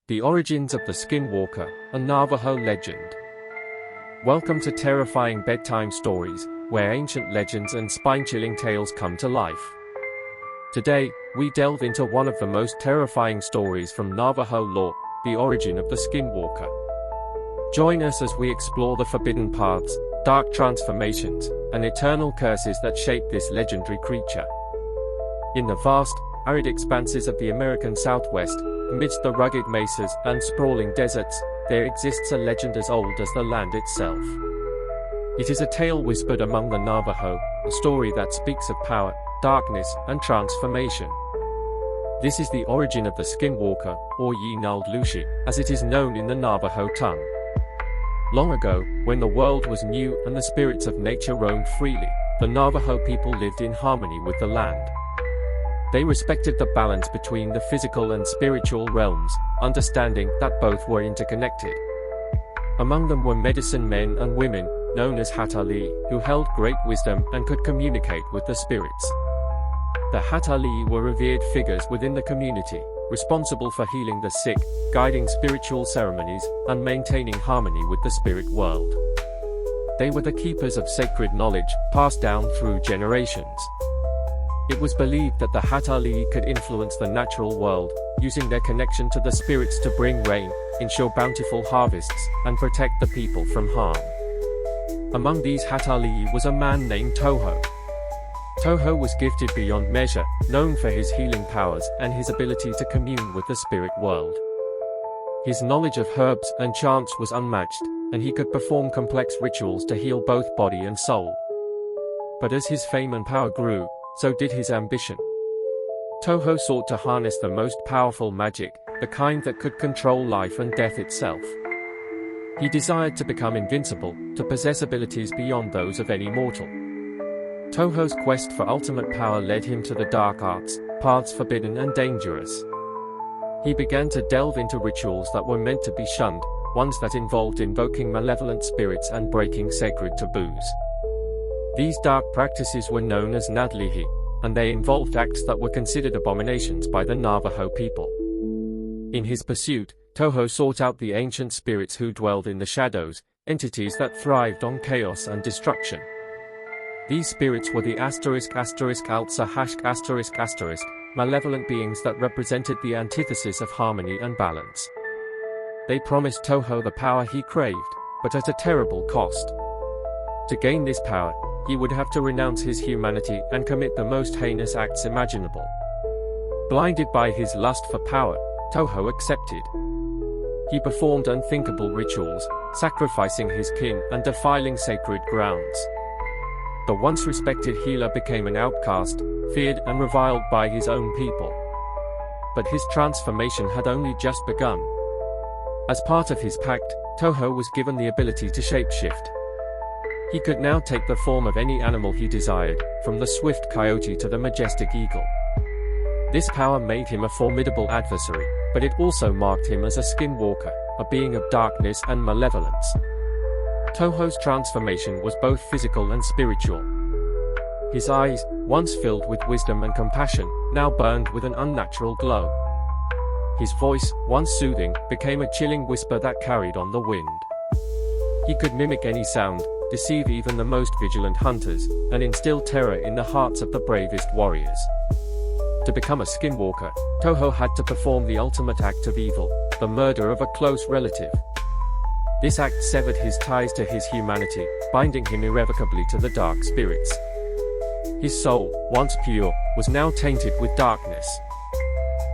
The origins of the Skinwalker, a Navajo legend. Welcome to terrifying bedtime stories, where ancient legends and spine-chilling tales come to life. Today, we delve into one of the most terrifying stories from Navajo lore, the origin of the Skinwalker. Join us as we explore the forbidden paths, dark transformations, and eternal curses that shape this legendary creature. In the vast, arid expanses of the American Southwest, amidst the rugged mesas and sprawling deserts, there exists a legend as old as the land itself. It is a tale whispered among the Navajo, a story that speaks of power, darkness, and transformation. This is the origin of the Skinwalker, or Lushi, as it is known in the Navajo tongue. Long ago, when the world was new and the spirits of nature roamed freely, the Navajo people lived in harmony with the land. They respected the balance between the physical and spiritual realms, understanding that both were interconnected. Among them were medicine men and women, known as Hatali, who held great wisdom and could communicate with the spirits. The Hatali were revered figures within the community, responsible for healing the sick, guiding spiritual ceremonies, and maintaining harmony with the spirit world. They were the keepers of sacred knowledge, passed down through generations. It was believed that the Hatali could influence the natural world, using their connection to the spirits to bring rain, ensure bountiful harvests, and protect the people from harm. Among these Hatali was a man named Toho. Toho was gifted beyond measure, known for his healing powers and his ability to commune with the spirit world. His knowledge of herbs and chants was unmatched, and he could perform complex rituals to heal both body and soul. But as his fame and power grew, so did his ambition. Toho sought to harness the most powerful magic, the kind that could control life and death itself. He desired to become invincible, to possess abilities beyond those of any mortal. Toho's quest for ultimate power led him to the dark arts, paths forbidden and dangerous. He began to delve into rituals that were meant to be shunned, ones that involved invoking malevolent spirits and breaking sacred taboos. These dark practices were known as Nadlihi, and they involved acts that were considered abominations by the Navajo people. In his pursuit, Toho sought out the ancient spirits who dwelled in the shadows, entities that thrived on chaos and destruction. These spirits were the *******, malevolent beings that represented the antithesis of harmony and balance. They promised Toho the power he craved, but at a terrible cost. To gain this power, he would have to renounce his humanity and commit the most heinous acts imaginable. Blinded by his lust for power, Toho accepted. He performed unthinkable rituals, sacrificing his kin and defiling sacred grounds. The once respected healer became an outcast, feared and reviled by his own people. But his transformation had only just begun. As part of his pact, Toho was given the ability to shapeshift. He could now take the form of any animal he desired, from the swift coyote to the majestic eagle. This power made him a formidable adversary, but it also marked him as a skinwalker, a being of darkness and malevolence. Toho's transformation was both physical and spiritual. His eyes, once filled with wisdom and compassion, now burned with an unnatural glow. His voice, once soothing, became a chilling whisper that carried on the wind. He could mimic any sound, deceive even the most vigilant hunters, and instill terror in the hearts of the bravest warriors. To become a skinwalker, Toho had to perform the ultimate act of evil, the murder of a close relative. This act severed his ties to his humanity, binding him irrevocably to the dark spirits. His soul, once pure, was now tainted with darkness.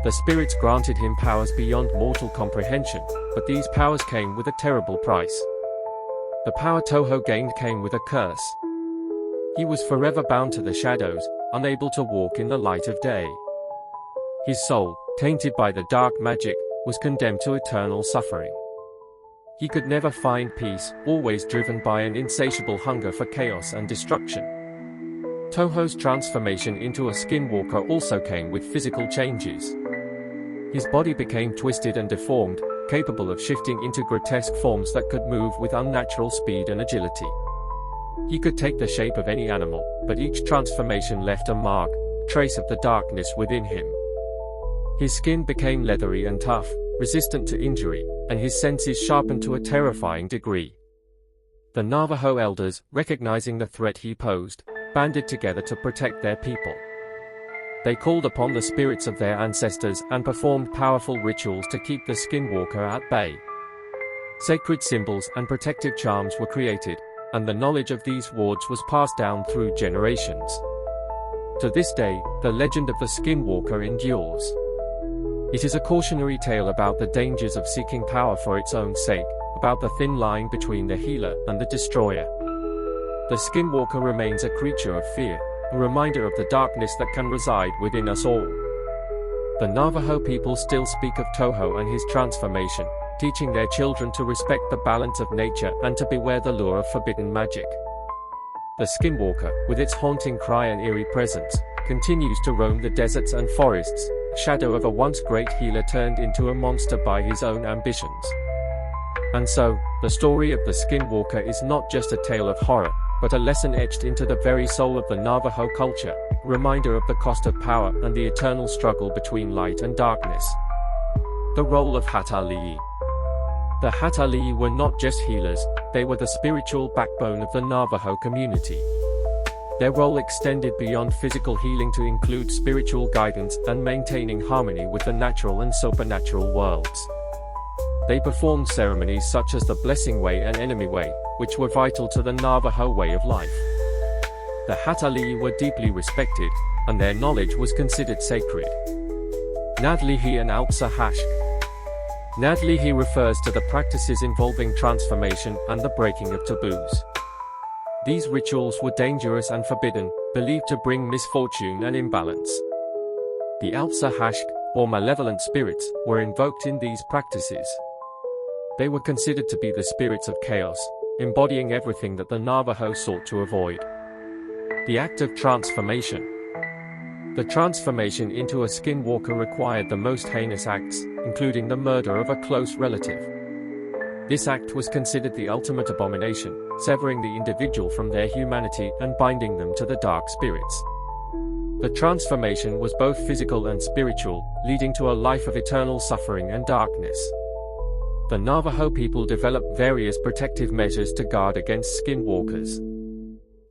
The spirits granted him powers beyond mortal comprehension, but these powers came with a terrible price. The power Toho gained came with a curse. He was forever bound to the shadows, unable to walk in the light of day. His soul, tainted by the dark magic, was condemned to eternal suffering. He could never find peace, always driven by an insatiable hunger for chaos and destruction. Toho's transformation into a skinwalker also came with physical changes. His body became twisted and deformed, capable of shifting into grotesque forms that could move with unnatural speed and agility. He could take the shape of any animal, but each transformation left a mark, trace of the darkness within him. His skin became leathery and tough, resistant to injury, and his senses sharpened to a terrifying degree. The Navajo elders, recognizing the threat he posed, banded together to protect their people. They called upon the spirits of their ancestors and performed powerful rituals to keep the Skinwalker at bay. Sacred symbols and protective charms were created, and the knowledge of these wards was passed down through generations. To this day, the legend of the Skinwalker endures. It is a cautionary tale about the dangers of seeking power for its own sake, about the thin line between the healer and the destroyer. The Skinwalker remains a creature of fear, a reminder of the darkness that can reside within us all. The Navajo people still speak of Toho and his transformation, teaching their children to respect the balance of nature and to beware the lure of forbidden magic. The Skinwalker, with its haunting cry and eerie presence, continues to roam the deserts and forests, a shadow of a once great healer turned into a monster by his own ambitions. And so, the story of the Skinwalker is not just a tale of horror, but a lesson etched into the very soul of the Navajo culture, a reminder of the cost of power and the eternal struggle between light and darkness. The role of Hatali'i. The Hatali'i were not just healers, they were the spiritual backbone of the Navajo community. Their role extended beyond physical healing to include spiritual guidance and maintaining harmony with the natural and supernatural worlds. They performed ceremonies such as the Blessing Way and Enemy Way, which were vital to the Navajo way of life. The Hatali'i were deeply respected, and their knowledge was considered sacred. Nadlihi and Altsahashk. Nadlihi refers to the practices involving transformation and the breaking of taboos. These rituals were dangerous and forbidden, believed to bring misfortune and imbalance. The Altsahashk, or malevolent spirits, were invoked in these practices. They were considered to be the spirits of chaos, embodying everything that the Navajo sought to avoid. The act of transformation. The transformation into a Skinwalker required the most heinous acts, including the murder of a close relative. This act was considered the ultimate abomination, severing the individual from their humanity and binding them to the dark spirits. The transformation was both physical and spiritual, leading to a life of eternal suffering and darkness. The Navajo people developed various protective measures to guard against Skinwalkers.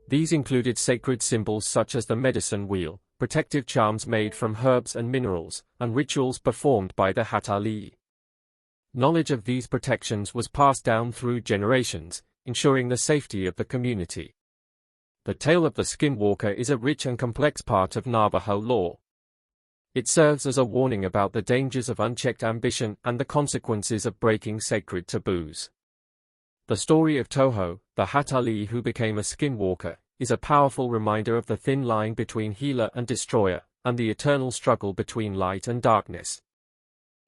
These included sacred symbols such as the medicine wheel, protective charms made from herbs and minerals, and rituals performed by the Hatali'i. Knowledge of these protections was passed down through generations, ensuring the safety of the community. The tale of the Skinwalker is a rich and complex part of Navajo lore. It serves as a warning about the dangers of unchecked ambition and the consequences of breaking sacred taboos. The story of Toho, the Hatali'i who became a Skinwalker, is a powerful reminder of the thin line between healer and destroyer, and the eternal struggle between light and darkness.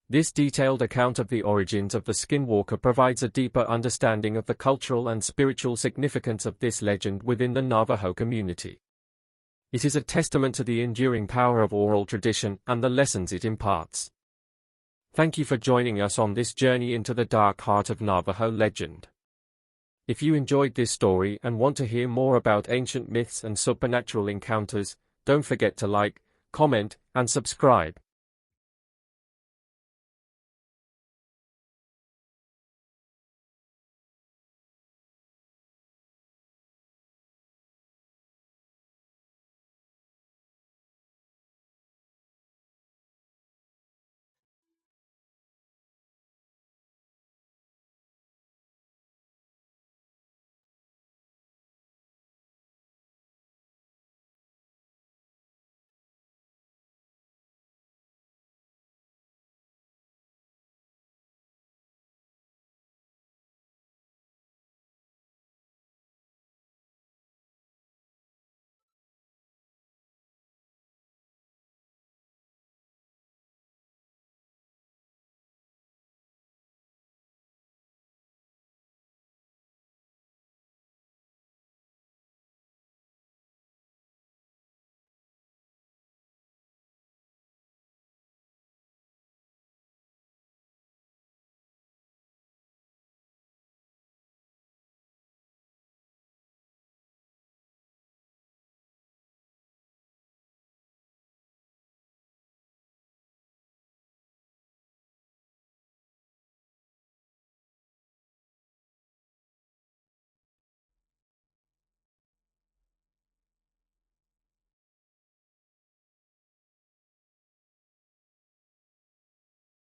This detailed account of the origins of the Skinwalker provides a deeper understanding of the cultural and spiritual significance of this legend within the Navajo community. It is a testament to the enduring power of oral tradition and the lessons it imparts. Thank you for joining us on this journey into the dark heart of Navajo legend. If you enjoyed this story and want to hear more about ancient myths and supernatural encounters, don't forget to like, comment, and subscribe.